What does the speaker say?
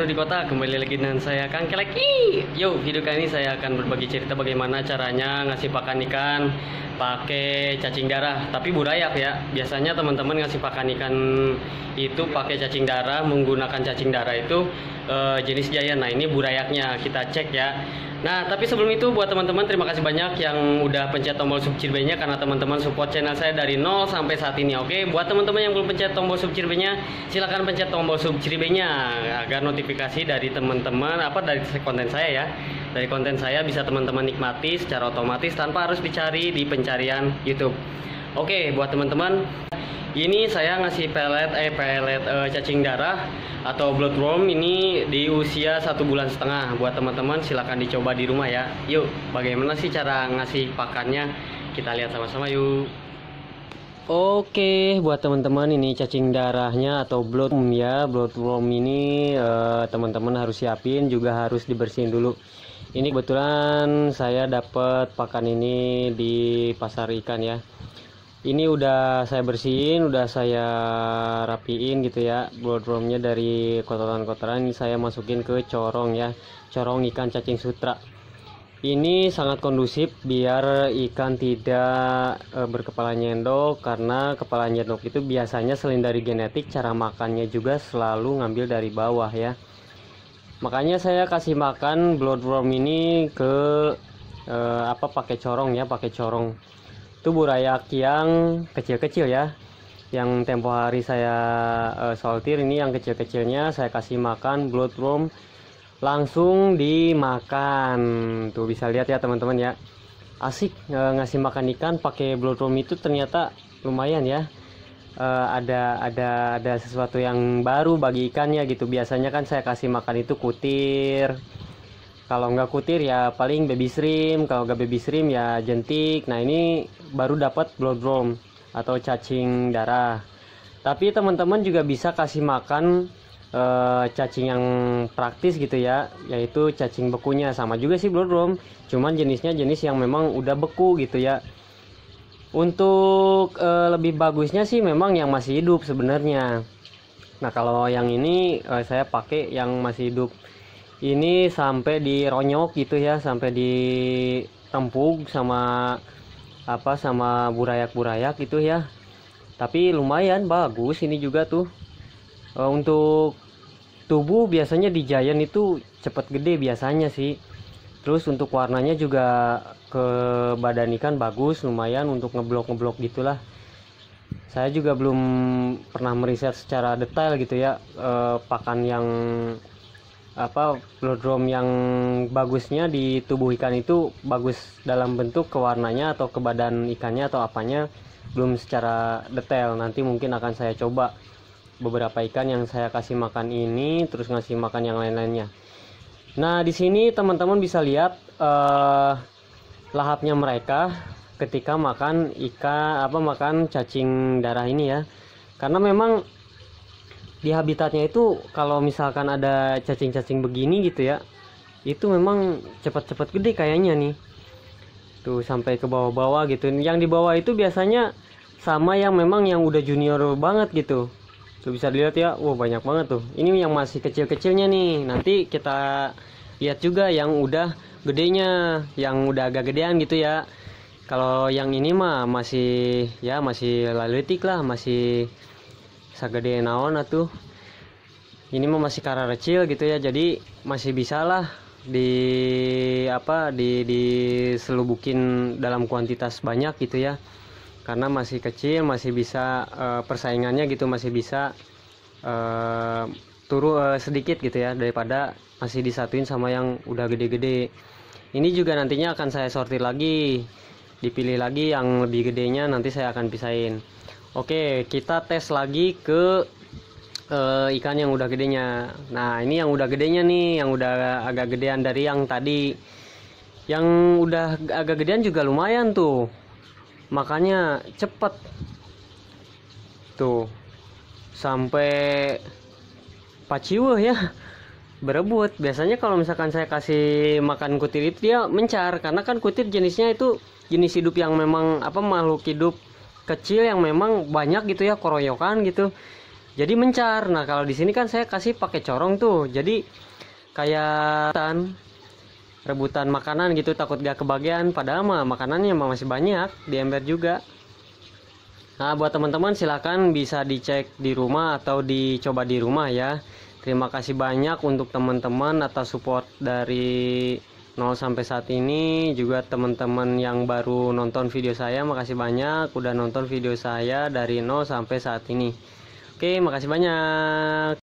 di kota, kembali lagi dengan saya Kang Keleki. Yo, video kali ini saya akan berbagi cerita bagaimana caranya ngasih pakan ikan pakai cacing darah, tapi burayak ya. Biasanya teman-teman ngasih pakan ikan itu pakai cacing darah, menggunakan cacing darah itu jenis Giant. Nah, ini burayaknya, kita cek ya. Nah, tapi sebelum itu buat teman-teman terima kasih banyak yang udah pencet tombol subscribe-nya karena teman-teman support channel saya dari 0 sampai saat ini. Oke, buat teman-teman yang belum pencet tombol subscribe-nya, silahkan pencet tombol subscribe-nya agar notifikasi dari teman-teman dari konten saya ya. Dari konten saya bisa teman-teman nikmati secara otomatis tanpa harus dicari di pencarian YouTube. Oke, buat teman-teman, ini saya ngasih pelet cacing darah atau bloodworm ini di usia 1,5 bulan. Buat teman-teman silahkan dicoba di rumah ya. Yuk, bagaimana sih cara ngasih pakannya? Kita lihat sama-sama yuk. Oke, buat teman-teman ini cacing darahnya atau bloodworm ya. Bloodworm ini teman-teman harus siapin, juga harus dibersihin dulu. Ini kebetulan saya dapat pakan ini di pasar ikan ya. Ini udah saya bersihin, udah saya rapiin gitu ya. Bloodwormnya dari kotoran-kotoran ini saya masukin ke corong ya, corong ikan cacing sutra. Ini sangat kondusif biar ikan tidak berkepala nyendok, karena kepala nyendok itu biasanya selain dari genetik, cara makannya juga selalu ngambil dari bawah ya. Makanya saya kasih makan bloodworm ini ke pakai corong ya, pakai corong. Itu burayak yang kecil-kecil ya, yang tempo hari saya sortir. Ini yang kecil-kecilnya saya kasih makan bloodworm, langsung dimakan. Tuh bisa lihat ya teman-teman ya, asik ngasih makan ikan pakai bloodworm itu ternyata lumayan ya. Ada sesuatu yang baru bagi ikannya gitu. Biasanya kan saya kasih makan itu kutir, kalau nggak kutir ya paling baby shrimp, kalau nggak baby shrimp ya jentik. Nah, ini baru dapat bloodworm atau cacing darah. Tapi teman-teman juga bisa kasih makan cacing yang praktis gitu ya, yaitu cacing bekunya. Sama juga sih bloodworm, cuman jenisnya jenis yang memang udah beku gitu ya. Untuk lebih bagusnya sih memang yang masih hidup sebenarnya. Nah, kalau yang ini saya pakai yang masih hidup. Ini sampai dironyok gitu ya, sampai dirempug sama sama burayak-burayak gitu ya. Tapi lumayan bagus ini juga tuh. Untuk tubuh biasanya di Giant itu cepet gede biasanya sih. Terus untuk warnanya juga ke badan ikan bagus, lumayan untuk ngeblok gitulah. Saya juga belum pernah meriset secara detail gitu ya, pakan yang bloodworm yang bagusnya di tubuh ikan itu bagus dalam bentuk ke warnanya atau ke badan ikannya atau apanya, belum secara detail. Nanti mungkin akan saya coba beberapa ikan yang saya kasih makan ini, terus ngasih makan yang lain-lainnya. Nah, di sini teman-teman bisa lihat lahapnya mereka ketika makan makan cacing darah ini ya. Karena memang di habitatnya itu kalau misalkan ada cacing-cacing begini gitu ya, itu memang cepat-cepat gede kayaknya nih. Tuh sampai ke bawah-bawah gitu. Yang di bawah itu biasanya sama yang memang yang udah junior banget gitu. Tuh bisa dilihat ya, wow banyak banget tuh. Ini yang masih kecil-kecilnya nih. Nanti kita lihat juga yang udah gedenya, yang udah agak gedean gitu ya. Kalau yang ini mah masih lalitik lah, masih sagede naon atuh. Ini mah masih kara kecil gitu ya. Jadi masih bisa lah diselubukin dalam kuantitas banyak gitu ya. Karena masih kecil, masih bisa persaingannya gitu, masih bisa turun sedikit gitu ya, daripada masih disatuin sama yang udah gede-gede. Ini juga nantinya akan saya sortir lagi, dipilih lagi yang lebih gedenya, nanti saya akan pisahin. Oke, kita tes lagi ke ikan yang udah gedenya. Nah, ini yang udah gedenya nih, yang udah agak gedean dari yang tadi. Yang udah agak gedean juga lumayan tuh, makanya cepet tuh sampai paciweh ya, berebut. Biasanya kalau misalkan saya kasih makan kutir itu dia mencar, karena kan kutir jenisnya itu jenis hidup yang memang makhluk hidup kecil yang memang banyak gitu ya, koroyokan gitu. jadi mencar. Nah kalau di sini kan saya kasih pakai corong tuh, jadi kayak rebutan makanan gitu, takut gak kebagian, padahal mah makanannya masih banyak di ember juga. Nah buat teman-teman silakan bisa dicek di rumah atau dicoba di rumah ya. Terima kasih banyak untuk teman-teman atas support dari 0 sampai saat ini. Juga teman-teman yang baru nonton video saya, makasih banyak udah nonton video saya dari 0 sampai saat ini. Oke, makasih banyak.